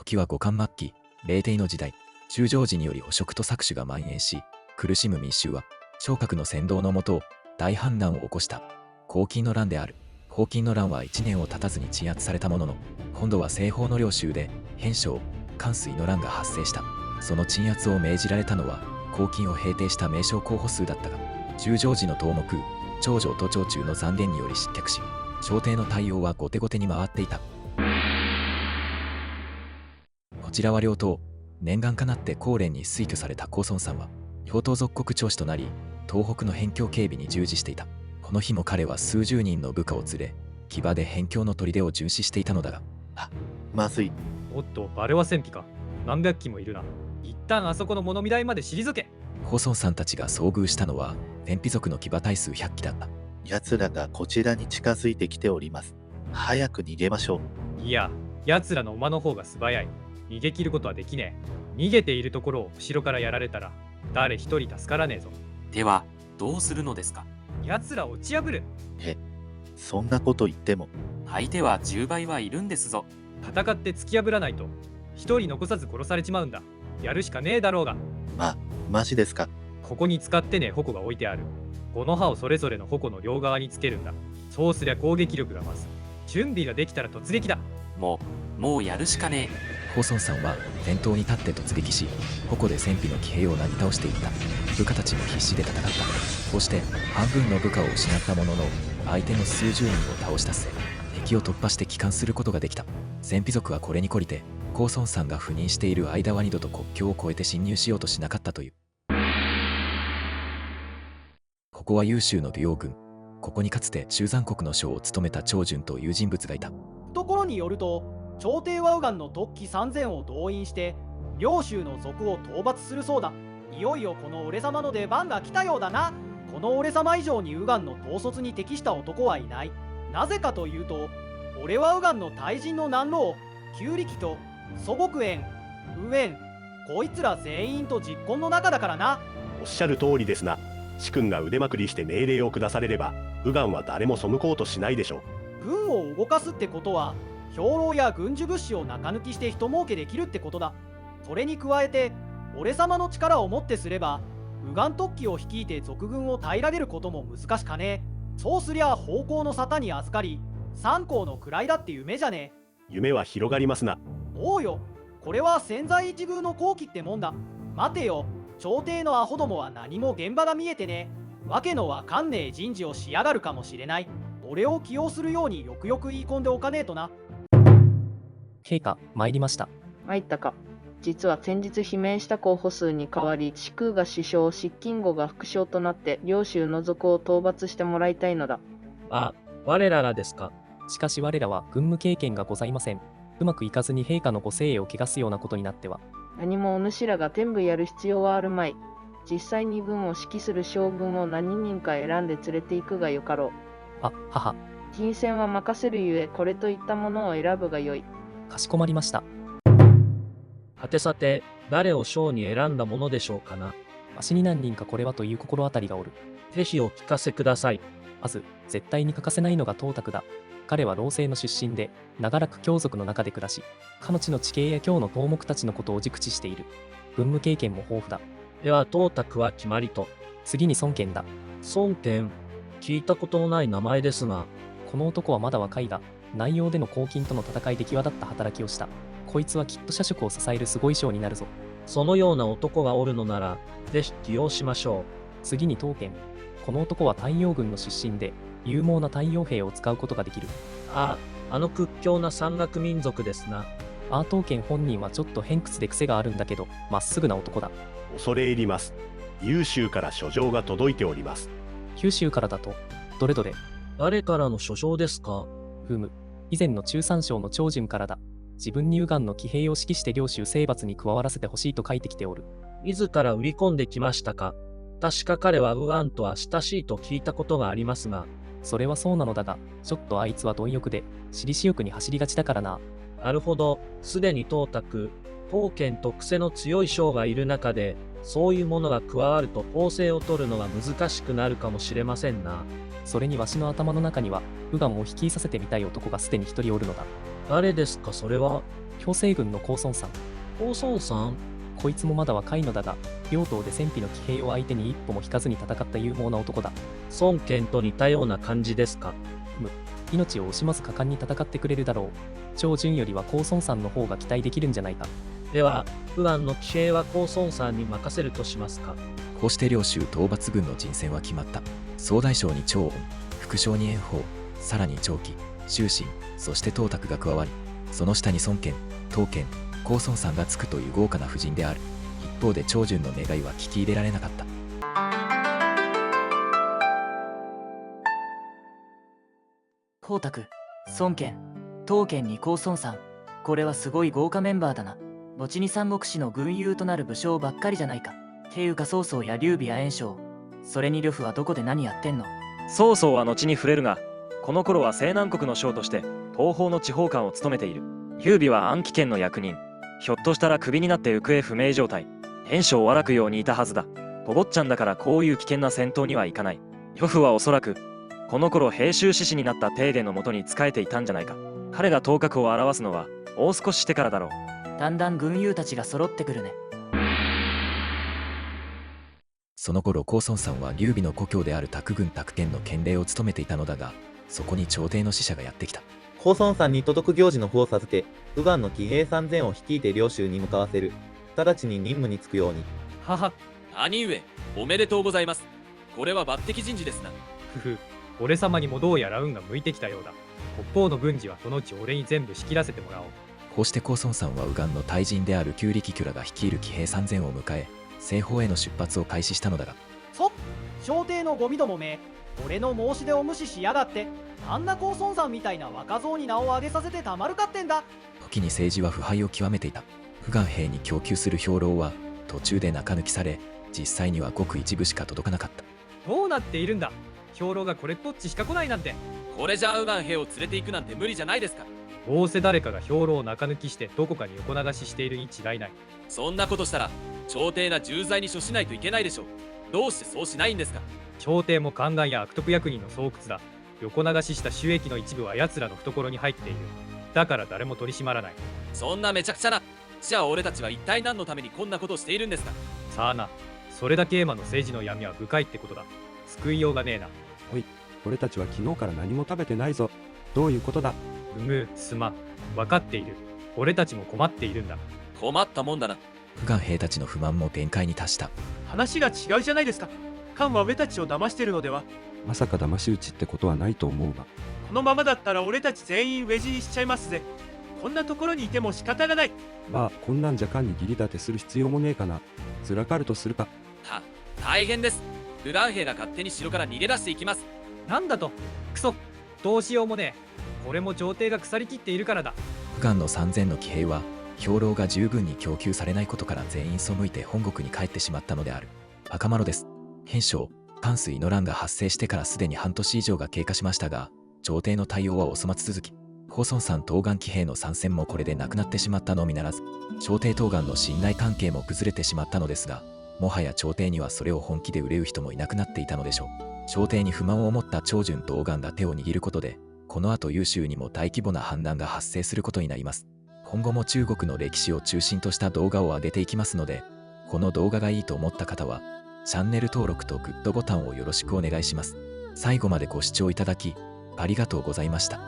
時は五漢末期、冷帝の時代、中将時により汚職と搾取が蔓延し、苦しむ民衆は、昇格の先導のもと、大反乱を起こした。黄巾の乱である。黄巾の乱は1年を経たずに鎮圧されたものの、今度は西方の領州で、扁松、関水の乱が発生した。その鎮圧を命じられたのは、黄巾を平定した名将候補数だったが、中将時の頭目、長女と長中の残念により失脚し、朝廷の対応は後手後手に回っていた。こちらは両党、念願かなって高廉に推挙された高孫さんは、兵頭属国長司となり、東北の辺境警備に従事していた。この日も彼は数十人の部下を連れ、騎馬で辺境の砦を巡視していたのだが、まずい。おっと、バレは戦費か。何百機もいるな。一旦あそこの物見台まで退け。高孫さんたちが遭遇したのは、天日族の騎馬隊数100機だった。奴らがこちらに近づいてきております。早く逃げましょう。いや、奴らの馬の方が素早い。逃げ切ることはできねえ。逃げているところを後ろからやられたら、誰一人助からねえぞ。では、どうするのですか？奴らを打ち破る。そんなこと言っても。相手は10倍はいるんですぞ。戦って突き破らないと、一人残さず殺されちまうんだ。やるしかねえだろうが。マジですか？ここに使ってねえ矛が置いてある。この刃をそれぞれの矛の両側につけるんだ。そうすりゃ攻撃力が増す。準備ができたら突撃だ。もうやるしかねえ。高孫さんは店頭に立って突撃し、矛で戦費の騎兵をなぎ倒していった。部下たちも必死で戦った。こうして半分の部下を失ったものの、相手の数十人を倒した末、敵を突破して帰還することができた。戦費族はこれに懲りて、高孫さんが赴任している間は二度と国境を越えて侵入しようとしなかったという。ここは優秀の美容軍。ここにかつて中山国の将を務めた長順という人物がいた。ところによると、朝廷は右岸の突起3000を動員して領州の族を討伐するそうだ。いよいよこの俺様の出番が来たようだな。この俺様以上に右岸の統率に適した男はいない。なぜかというと、俺は右岸の大人の南老旧力と祖国園右園、こいつら全員と実婚の中だからな。おっしゃる通りですな。主君が腕まくりして命令を下されれば、右岸は誰も背こうとしないでしょう。軍を動かすってことは、兵糧や軍需物資を中抜きして人儲けできるってことだ。それに加えて、俺様の力をもってすれば、右岸突起を率いて賊軍を平らげることも難しかねえ。そうすりゃ方向の沙汰に預かり、三公の位だって夢じゃねえ。夢は広がりますな。おうよ、これは千載一遇の好機ってもんだ。待てよ、朝廷のアホどもは何も現場が見えてねえ。わけのわかんねえ人事をしやがるかもしれない。俺を起用するようによくよく言い込んでおかねえとな。陛下、参りました。参ったか。実は先日罷免した候補数に代わり、四空が首相、執金吾が副将となって領州の族を討伐してもらいたいのだ。我らがですか。しかし我らは軍務経験がございません。うまくいかずに陛下のご生栄を汚すようなことになっては。何もお主らが全部やる必要はあるまい。実際に軍を指揮する将軍を何人か選んで連れて行くがよかろう。は。金銭は任せるゆえ、これといったものを選ぶがよい。かしこまりました。はてさて、誰を将に選んだものでしょうかな。わしに何人かこれはという心当たりがおる。是非お聞かせください。まず、絶対に欠かせないのが董卓だ。彼は老成の出身で、長らく羌族の中で暮らし、かの地の地形や京の頭目たちのことを熟知している。軍務経験も豊富だ。では、董卓は決まりと。次に孫権だ。孫権、聞いたことのない名前ですが。この男はまだ若いが、内容での黄巾との戦いで際立った働きをした。こいつはきっと社職を支えるすごい将になるぞ。そのような男がおるのなら、ぜひ起用しましょう。次に刀剣。この男は太陽軍の出身で、勇猛な太陽兵を使うことができる。あの屈強な山岳民族ですな。刀剣本人はちょっと偏屈で癖があるんだけど、まっすぐな男だ。恐れ入ります。優秀から書状が届いております。九州からだと、どれどれ。誰からの書状ですか？以前の中山省の長順からだ。自分に右岸の騎兵を指揮して領州征伐に加わらせてほしいと書いてきておる。自ら売り込んできましたか？確か彼は右岸とは親しいと聞いたことがありますが。それはそうなのだが、ちょっとあいつは貪欲で、私利私欲に走りがちだからな。なるほど、すでに董卓、刀剣と癖の強い将がいる中で、そういうものが加わると攻勢を取るのが難しくなるかもしれませんな。それにわしの頭の中には、右岸を率いさせてみたい男がすでに一人おるのだ。誰ですかそれは？強制軍の高孫さん。高孫さん、こいつもまだ若いのだが、両党で戦費の騎兵を相手に一歩も引かずに戦った勇猛な男だ。孫権と似たような感じですか。命を惜しまず果敢に戦ってくれるだろう。長順よりは高孫さんの方が期待できるんじゃないか。では、右岸の騎兵は高孫さんに任せるとしますか。こうして領州討伐軍の陣線は決まった。総大将に長音、副将に炎鵬、さらに長騎、周信、そして董卓が加わり、その下に孫権、東権、高孫さんがつくという豪華な布陣である。一方で長順の願いは聞き入れられなかった。董卓、孫権、東権に高孫さん。これはすごい豪華メンバーだな。後に三国志の軍友となる武将ばっかりじゃないか。ていうか曹操や劉備や袁紹、それに呂布はどこで何やってんの？曹操は後に触れるが、この頃は西南国の将として東方の地方官を務めている。劉備は安徽県の役人。ひょっとしたらクビになって行方不明状態。袁紹を荒くようにいたはずだ。お坊ちゃんだからこういう危険な戦闘にはいかない。呂布はおそらくこの頃兵州志士になった帝殿のもとに仕えていたんじゃないか。彼が頭角を現すのはもう少ししてからだろう。だんだん軍友たちが揃ってくるね。その頃高孫さんは劉備の故郷である卓郡卓県の県令を務めていたのだが、そこに朝廷の使者がやってきた。高孫さんに届く行事の符を授け、右岸の騎兵3000を率いて領州に向かわせる。直ちに任務に就くように。はは。兄上、おめでとうございます。これは抜擢人事ですな。ふふ、俺様にもどうやら運が向いてきたようだ。北方の軍事はそのうち俺に全部仕切らせてもらおう。こうして高孫さんは右岸の大臣である旧力巨らが率いる騎兵3000を迎え、西方への出発を開始したのだが、朝廷のゴミどもめ、俺の申し出を無視しやがって、あんな高孫さんみたいな若造に名を上げさせてたまるかってんだ。時に政治は腐敗を極めていた。右岸兵に供給する兵糧は途中で中抜きされ、実際にはごく一部しか届かなかった。どうなっているんだ。兵糧がこれっぽっちしか来ないなんて。これじゃあ右岸兵を連れて行くなんて無理じゃないですか。どうせ誰かが兵糧を中抜きしてどこかに横流ししているに違いない。そんなことしたら朝廷が重罪に処しないといけないでしょう。どうしてそうしないんですか。朝廷も宦官や悪徳役人の巣窟だ。横流しした収益の一部は奴らの懐に入っている。だから誰も取り締まらない。そんなめちゃくちゃな。じゃあ俺たちは一体何のためにこんなことをしているんですか。さあな、それだけエマの政治の闇は深いってことだ。救いようがねえな。おい、俺たちは昨日から何も食べてないぞ。どういうことだ。すまん。分かっている。俺たちも困っているんだ。困ったもんだな。右岸兵たちの不満も限界に達した。話が違うじゃないですか。カンは俺たちを騙してるのでは。まさか騙し討ちってことはないと思うが。このままだったら俺たち全員ウェジにしちゃいますぜ。こんなところにいても仕方がない。まあこんなんじゃ官に義理立てする必要もねえかな。ずらかるとするか。大変です。右岸兵が勝手に城から逃げ出していきます。なんだと。クソ、どうしようもねえ。これも朝廷が腐りきっているからだ。右岸の3000の騎兵は兵糧が十分に供給されないことから全員背いて本国に帰ってしまったのである。赤丸です。袁紹、関水の乱が発生してからすでに半年以上が経過しましたが、朝廷の対応はお粗末続き、高孫さん東岸騎兵の参戦もこれでなくなってしまったのみならず、朝廷東岸の信頼関係も崩れてしまったのですが、もはや朝廷にはそれを本気で憂う人もいなくなっていたのでしょう。朝廷に不満を持った長順と右岸が手を握ることで、この後優秀にも大規模な反乱が発生することになります。今後も中国の歴史を中心とした動画を上げていきますので、この動画がいいと思った方は、チャンネル登録とグッドボタンをよろしくお願いします。最後までご視聴いただき、ありがとうございました。